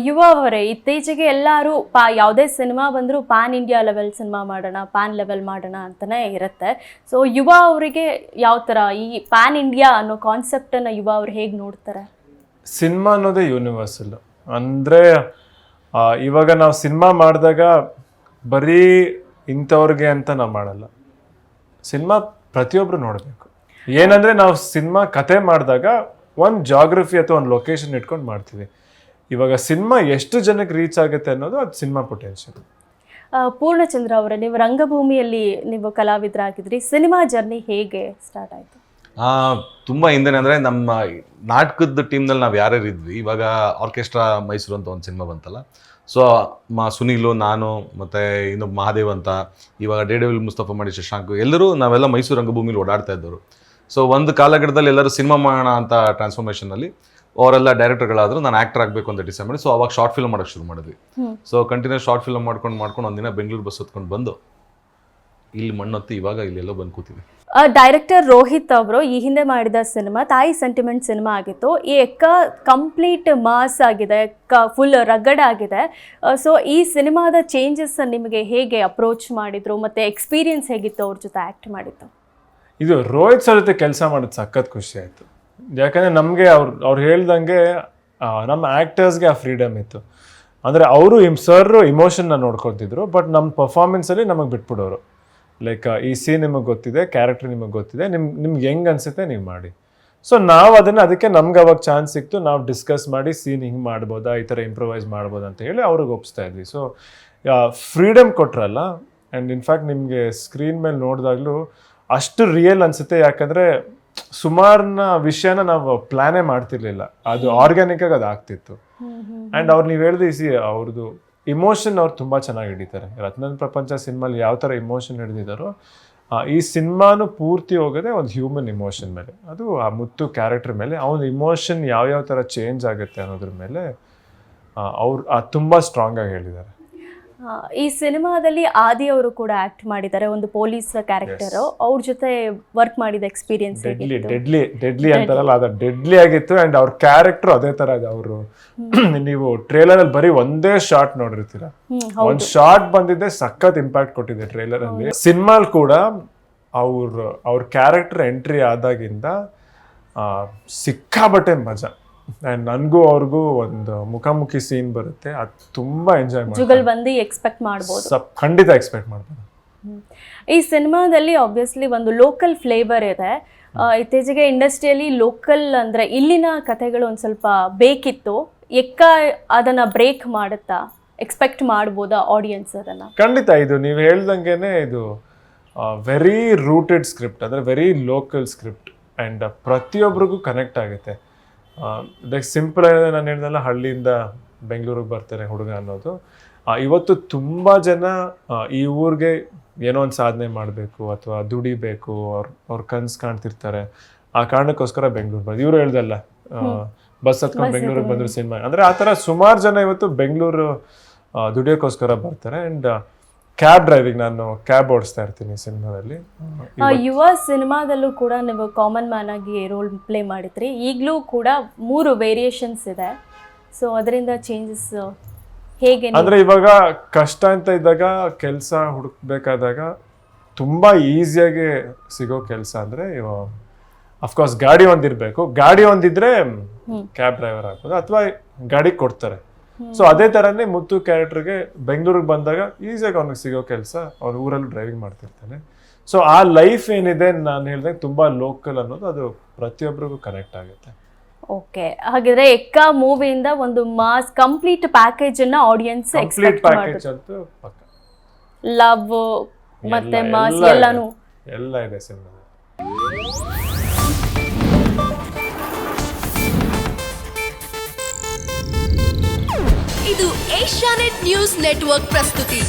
ಯುವ ಅವರೇ, ಇತ್ತೀಚೆಗೆ ಎಲ್ಲರೂ ಯಾವುದೇ ಸಿನಿಮಾ ಬಂದರೂ ಪ್ಯಾನ್ ಇಂಡಿಯಾ ಲೆವೆಲ್ ಸಿನಿಮಾ ಮಾಡೋಣ, ಪ್ಯಾನ್ ಲೆವೆಲ್ ಮಾಡೋಣ ಅಂತಲೇ ಇರುತ್ತೆ. ಸೊ ಯುವ ಅವರಿಗೆ ಯಾವ ಥರ ಈ ಪ್ಯಾನ್ ಇಂಡಿಯಾ ಅನ್ನೋ ಕಾನ್ಸೆಪ್ಟನ್ನು ಯುವ ಅವ್ರು ಹೇಗೆ ನೋಡ್ತಾರೆ? ಸಿನಿಮಾ ಅನ್ನೋದೇ ಯೂನಿವರ್ಸಲ್. ಅಂದರೆ ಇವಾಗ ನಾವು ಸಿನಿಮಾ ಮಾಡಿದಾಗ ಬರೀ ಇಂಥವ್ರಿಗೆ ಅಂತ ನಾವು ಮಾಡಲ್ಲ. ಸಿನಿಮಾ ಪ್ರತಿಯೊಬ್ಬರು ನೋಡಬೇಕು. ಏನಂದರೆ ನಾವು ಸಿನಿಮಾ ಕತೆ ಮಾಡಿದಾಗ ಒಂದು ಜಾಗ್ರಫಿ ಅಥವಾ ಒಂದು ಲೊಕೇಶನ್ ಇಟ್ಕೊಂಡು ಮಾಡ್ತೀವಿ. ಇವಾಗ ಸಿನಿಮಾ ಎಷ್ಟು ಜನಕ್ಕೆ ರೀಚ್ ಆಗುತ್ತೆ ಅನ್ನೋದು ಅದು ಸಿನಿಮಾ ಪೊಟೆನ್ಷಿಯಲ್. ಪೂರ್ಣಚಂದ್ರ ಅವರೇ, ನೀವು ರಂಗಭೂಮಿಯಲ್ಲಿ ನೀವು ಕಲಾವಿದರಾಗಿದ್ರಿ, ಸಿನಿಮಾ ಜರ್ನಿ ಹೇಗೆ ಸ್ಟಾರ್ಟ್ ಆಯಿತು? ತುಂಬ ಹಿಂದೆ ಅಂದರೆ ನಮ್ಮ ನಾಟಕದ ಟೀಮ್ನಲ್ಲಿ ನಾವು ಯಾರ್ಯಾರು ಇದ್ವಿ, ಇವಾಗ ಆರ್ಕೆಸ್ಟ್ರಾ ಮೈಸೂರು ಅಂತ ಒಂದು ಸಿನಿಮಾ ಬಂತಲ್ಲ, ಸೊ ಸುನೀಲು, ನಾನು ಮತ್ತು ಇನ್ನೊಬ್ಬ ಮಹಾದೇವ್ ಅಂತ, ಇವಾಗ ಡೇಡವಿಲ್ ಮುಸ್ತಫಾ ಮಾಡಿ ಶಶಾಂಕ್, ಎಲ್ಲರೂ ನಾವೆಲ್ಲ ಮೈಸೂರು ರಂಗಭೂಮಿಲಿ ಓಡಾಡ್ತಾ ಇದ್ದವರು. ಸೊ ಒಂದು ಕಾಲಘಟ್ಟದಲ್ಲಿ ಎಲ್ಲರೂ ಸಿನಿಮಾ ಮಾಡೋಣ ಅಂತ ಟ್ರಾನ್ಸ್ಫಾರ್ಮೇಷನಲ್ಲಿ ಅವರೆಲ್ಲ ಡೈರೆಕ್ಟರ್ಗಳಾದರೂ ನಾನು ಆ್ಯಕ್ಟರ್ ಆಗಬೇಕು ಅಂತ ಡಿಸೈಡ್ ಮಾಡಿ, ಸೊ ಅವಾಗ ಶಾರ್ಟ್ ಫಿಲ್ಮ್ ಮಾಡೋಕ್ಕೆ ಶುರು ಮಾಡಿದ್ವಿ. ಸೊ ಕಂಟಿನ್ಯೂಸ್ ಶಾರ್ಟ್ ಫಿಲ್ಮ್ ಮಾಡ್ಕೊಂಡು ಒಂದಿನ ಬೆಂಗಳೂರು ಬಸ್ ಹೊತ್ಕೊಂಡು ಬಂದು ಇಲ್ಲಿ ಮಣ್ಣೊತ್ತಿ ಇವಾಗ ಇಲ್ಲೆಲ್ಲೋ ಬಂದು ಕೂತೀವಿ. ಡೈರೆಕ್ಟರ್ ರೋಹಿತ್ ಅವರು ಈ ಹಿಂದೆ ಮಾಡಿದ ಸಿನಿಮಾ ತಾಯಿ ಸೆಂಟಿಮೆಂಟ್ ಸಿನಿಮಾ ಆಗಿತ್ತು. ಈ ಕಂಪ್ಲೀಟ್ ಮಾಸ್ ಆಗಿದೆ, ಫುಲ್ ರಗಡ್ ಆಗಿದೆ. ಸೊ ಈ ಸಿನಿಮಾದ ಚೇಂಜಸ್ ನಿಮಗೆ ಹೇಗೆ ಅಪ್ರೋಚ್ ಮಾಡಿದ್ರು, ಮತ್ತು ಎಕ್ಸ್ಪೀರಿಯನ್ಸ್ ಹೇಗಿತ್ತು ಅವ್ರ ಜೊತೆ ಆ್ಯಕ್ಟ್ ಮಾಡಿದ್ದು? ಇದು ರೋಹಿತ್ ಸರ್ ಜೊತೆ ಕೆಲಸ ಮಾಡೋದು ಸಖತ್ ಖುಷಿ ಆಯಿತು. ಯಾಕಂದರೆ ನಮಗೆ ಅವ್ರು ಹೇಳ್ದಂಗೆ ನಮ್ಮ ಆ್ಯಕ್ಟರ್ಸ್ಗೆ ಆ ಫ್ರೀಡಮ್ ಇತ್ತು. ಅಂದರೆ ಅವರು ಸರ್ ಇಮೋಷನ್ನ ನೋಡ್ಕೊತಿದ್ರು, ಬಟ್ ನಮ್ಮ ಪರ್ಫಾರ್ಮೆನ್ಸಲ್ಲಿ ನಮಗೆ ಬಿಟ್ಬಿಡೋರು. ಲೈಕ್ ಈ ಸೀನ್ ನಿಮಗೆ ಗೊತ್ತಿದೆ, ಕ್ಯಾರೆಕ್ಟರ್ ನಿಮಗೆ ಗೊತ್ತಿದೆ, ನಿಮ್ಗೆ ಹೆಂಗೆ ಅನಿಸುತ್ತೆ ನೀವು ಮಾಡಿ. ಸೊ ನಾವು ಅದಕ್ಕೆ ನಮ್ಗೆ ಅವಾಗ ಚಾನ್ಸ್ ಸಿಕ್ತು, ನಾವು ಡಿಸ್ಕಸ್ ಮಾಡಿ ಸೀನ್ ಹಿಂಗೆ ಮಾಡ್ಬೋದಾ, ಈ ಥರ ಇಂಪ್ರೊವೈಸ್ ಮಾಡ್ಬೋದಾ ಅಂತ ಹೇಳಿ ಅವ್ರಿಗೆ ಒಪ್ಪಿಸ್ತಾ ಇದ್ವಿ. ಸೊ ಫ್ರೀಡಮ್ ಕೊಟ್ರಲ್ಲ. ಆ್ಯಂಡ್ ಇನ್ಫ್ಯಾಕ್ಟ್ ನಿಮಗೆ ಸ್ಕ್ರೀನ್ ಮೇಲೆ ನೋಡಿದಾಗಲೂ ಅಷ್ಟು ರಿಯಲ್ ಅನಿಸುತ್ತೆ. ಯಾಕಂದರೆ ಸುಮಾರನ್ನ ವಿಷಯನ ನಾವು ಪ್ಲ್ಯಾನೇ ಮಾಡ್ತಿರ್ಲಿಲ್ಲ, ಅದು ಆರ್ಗ್ಯಾನಿಕ್ಕಾಗಿ ಅದು ಆಗ್ತಿತ್ತು. ಆ್ಯಂಡ್ ಅವ್ರು ನೀವು ಹೇಳಿದ್ರಿ, ಅವ್ರದ್ದು ಇಮೋಷನ್ ಅವ್ರು ತುಂಬ ಚೆನ್ನಾಗಿ ಹಿಡಿತಾರೆ. ರತ್ನನ್ ಪ್ರಪಂಚ ಸಿನಿಮಾಲಿ ಯಾವ ಥರ ಇಮೋಷನ್ ಹಿಡಿದಿದ್ದಾರೋ ಈ ಸಿನಿಮಾನು ಪೂರ್ತಿ ಹೋಗೋದೇ ಒಂದು ಹ್ಯೂಮನ್ ಇಮೋಷನ್ ಮೇಲೆ. ಅದು ಆ ಮುತ್ತು ಕ್ಯಾರೆಕ್ಟರ್ ಮೇಲೆ ಅವನ ಇಮೋಷನ್ ಯಾವ್ಯಾವ ಥರ ಚೇಂಜ್ ಆಗುತ್ತೆ ಅನ್ನೋದ್ರ ಮೇಲೆ ಅವ್ರು ತುಂಬ ಸ್ಟ್ರಾಂಗಾಗಿ ಹೇಳಿದ್ದಾರೆ. ಈ ಸಿನಿಮಾದಲ್ಲಿ ಆದಿ ಅವರು ಕೂಡ ಆಕ್ಟ್ ಮಾಡಿದ್ದಾರೆ, ಒಂದು ಪೊಲೀಸ್ ಕ್ಯಾರೆಕ್ಟರ್. ಅವ್ರ ಜೊತೆ ವರ್ಕ್ ಮಾಡಿದ ಎಕ್ಸ್ಪೀರಿಯನ್ಸ್ ಡೆಡ್ಲಿ ಅಂತಾರಲ್ಲ, ಅದು ಡೆಡ್ಲಿ ಆಗಿತ್ತು. ಅಂಡ್ ಅವ್ರ ಕ್ಯಾರೆಕ್ಟರ್ ಅದೇ ತರ ಇದೆ. ಅವರು ನೀವು ಟ್ರೇಲರ್ ಅಲ್ಲಿ ಬರೀ ಒಂದೇ ಶಾರ್ಟ್ ನೋಡಿರ್ತೀರ, ಒಂದ್ ಶಾರ್ಟ್ ಬಂದಿದ್ದೆ ಸಖತ್ ಇಂಪ್ಯಾಕ್ಟ್ ಕೊಟ್ಟಿದೆ ಟ್ರೇಲರ್ ಅಲ್ಲಿ. ಸಿನಿಮಾಲ್ ಕೂಡ ಅವ್ರ ಕ್ಯಾರೆಕ್ಟರ್ ಎಂಟ್ರಿ ಆದಾಗಿಂದ ಸಿಕ್ಕಾಬಟ್ಟೆ ಮಜಾ. ಆ್ಯಂಡ್ ನನಗೂ ಅವ್ರಿಗೂ ಒಂದು ಮುಖಾಮುಖಿ ಸೀನ್ ಬರುತ್ತೆ, ಅದು ತುಂಬ ಎಂಜಾಯ್ ಮಾಡ್ಬೋದು, ಎಕ್ಸ್ಪೆಕ್ಟ್ ಮಾಡ್ಬೋದು, ಖಂಡಿತ ಎಕ್ಸ್ಪೆಕ್ಟ್ ಮಾಡ್ಬೋದು. ಈ ಸಿನಿಮಾದಲ್ಲಿ ಆಬ್ವಿಯಸ್ಲಿ ಒಂದು ಲೋಕಲ್ ಫ್ಲೇವರ್ ಇದೆ. ಇತ್ತೀಚೆಗೆ ಇಂಡಸ್ಟ್ರಿಯಲ್ಲಿ ಲೋಕಲ್ ಅಂದರೆ ಇಲ್ಲಿನ ಕಥೆಗಳು ಒಂದು ಸ್ವಲ್ಪ ಬೇಕಿತ್ತು. ಅದನ್ನು ಬ್ರೇಕ್ ಮಾಡುತ್ತಾ, ಎಕ್ಸ್ಪೆಕ್ಟ್ ಮಾಡ್ಬೋದಾ ಆಡಿಯನ್ಸ್ ಅದನ್ನು? ಖಂಡಿತ. ಇದು ನೀವು ಹೇಳ್ದಂಗೆ ಇದು ವೆರಿ ರೂಟೆಡ್ ಸ್ಕ್ರಿಪ್ಟ್, ಅಂದರೆ ವೆರಿ ಲೋಕಲ್ ಸ್ಕ್ರಿಪ್ಟ್. ಆ್ಯಂಡ್ ಪ್ರತಿಯೊಬ್ಬರಿಗೂ ಕನೆಕ್ಟ್ ಆಗುತ್ತೆ. ಲೈಕ್ ಸಿಂಪಲ್ ಆಗಿದೆ, ನಾನು ಹೇಳ್ದಲ್ಲ ಹಳ್ಳಿಯಿಂದ ಬೆಂಗಳೂರಿಗೆ ಬರ್ತಾರೆ ಹುಡುಗ ಅನ್ನೋದು. ಇವತ್ತು ತುಂಬ ಜನ ಈ ಊರಿಗೆ ಏನೋ ಒಂದು ಸಾಧನೆ ಮಾಡಬೇಕು ಅಥವಾ ದುಡಿಬೇಕು, ಅವ್ರ ಕನಸು ಕಾಣ್ತಿರ್ತಾರೆ. ಆ ಕಾರಣಕ್ಕೋಸ್ಕರ ಬೆಂಗಳೂರು ಬಂದು ಇವರು ಹೇಳ್ದಲ್ಲ ಬಸ್ ಹತ್ಕೊಂಡು ಬೆಂಗಳೂರಿಗೆ ಬಂದರು ಸಿನಿಮಾ. ಅಂದರೆ ಆ ಥರ ಸುಮಾರು ಜನ ಇವತ್ತು ಬೆಂಗಳೂರು ದುಡಿಯೋಕ್ಕೋಸ್ಕರ ಬರ್ತಾರೆ. ಆ್ಯಂಡ್ ಕ್ಯಾಬ್ ಡ್ರೈವಿಂಗ್, ನಾನು ಕ್ಯಾಬ್ ಓಡಿಸ್ತಾ ಇರ್ತೀನಿ ಸಿನಿಮಾದಲ್ಲಿ. ಯುವ ಸಿನಿಮಾದಲ್ಲೂ ಕೂಡ ನೀವು ಕಾಮನ್ ಮ್ಯಾನ್ ಆಗಿ ರೋಲ್ ಪ್ಲೇ ಮಾಡಿದ್ರಿ. ಈಗಲೂ ಕೂಡ 3 ವೇರಿಯೇಷನ್ಸ್ ಇದೆ. ಸೊ ಅದರಿಂದ ಚೇಂಜಸ್ ಹೇಗೆ? ಅಂದರೆ ಇವಾಗ ಕಷ್ಟ ಅಂತ ಇದ್ದಾಗ, ಕೆಲಸ ಹುಡುಕ್ಬೇಕಾದಾಗ ತುಂಬ ಈಸಿಯಾಗಿ ಸಿಗೋ ಕೆಲಸ ಅಂದರೆ ಅಫ್ಕೋರ್ಸ್ ಗಾಡಿ ಒಂದಿರಬೇಕು. ಗಾಡಿ ಒಂದಿದ್ರೆ ಕ್ಯಾಬ್ ಡ್ರೈವರ್ ಆಗ್ಬೋದು, ಅಥವಾ ಗಾಡಿ ಕೊಡ್ತಾರೆ. ಸೊ ಅದೇ ಥರನೇ ಮುತ್ತು ಕ್ಯಾರೆಕ್ಟರ್ಗೆ ಬೆಂಗಳೂರಿಗೆ ಬಂದಾಗ ಈಸಿಯಾಗಿ ಅವ್ನಿಗೆ ಸಿಗೋ ಕೆಲಸ, ಅವ್ನ ಊರಲ್ಲೂ ಡ್ರೈವಿಂಗ್ ಮಾಡ್ತಿರ್ತಾನೆ. ಸೊ ಆ ಲೈಫ್ ಏನಿದೆ, ನಾನು ಹೇಳಿದಾಗ ತುಂಬ ಲೋಕಲ್ ಅನ್ನೋದು ಅದು ಪ್ರತಿಯೊಬ್ಬರಿಗೂ ಕನೆಕ್ಟ್ ಆಗುತ್ತೆ. ಓಕೆ, ಹಾಗಿದ್ರೆ ಮೂವಿಯಿಂದ ಒಂದು ಮಾಸ್ ಕಂಪ್ಲೀಟ್ ಪ್ಯಾಕೇಜ್ ಅನ್ನ ಆಡಿಯನ್ಸ್ ಎಕ್ಸ್ಪೆಕ್ಟ್ ಅಂತೂ ಪಕ್ಕ. ಲವ್ ಮತ್ತೆ ಮಾಸ್ ಎಲ್ಲ ಇದೆ ಸಿನಿಮಾ. ಇದು ಏಷ್ಯಾನೆಟ್ ನ್ಯೂಸ್ ನೆಟ್ವರ್ಕ್ ಪ್ರಸ್ತುತಿ.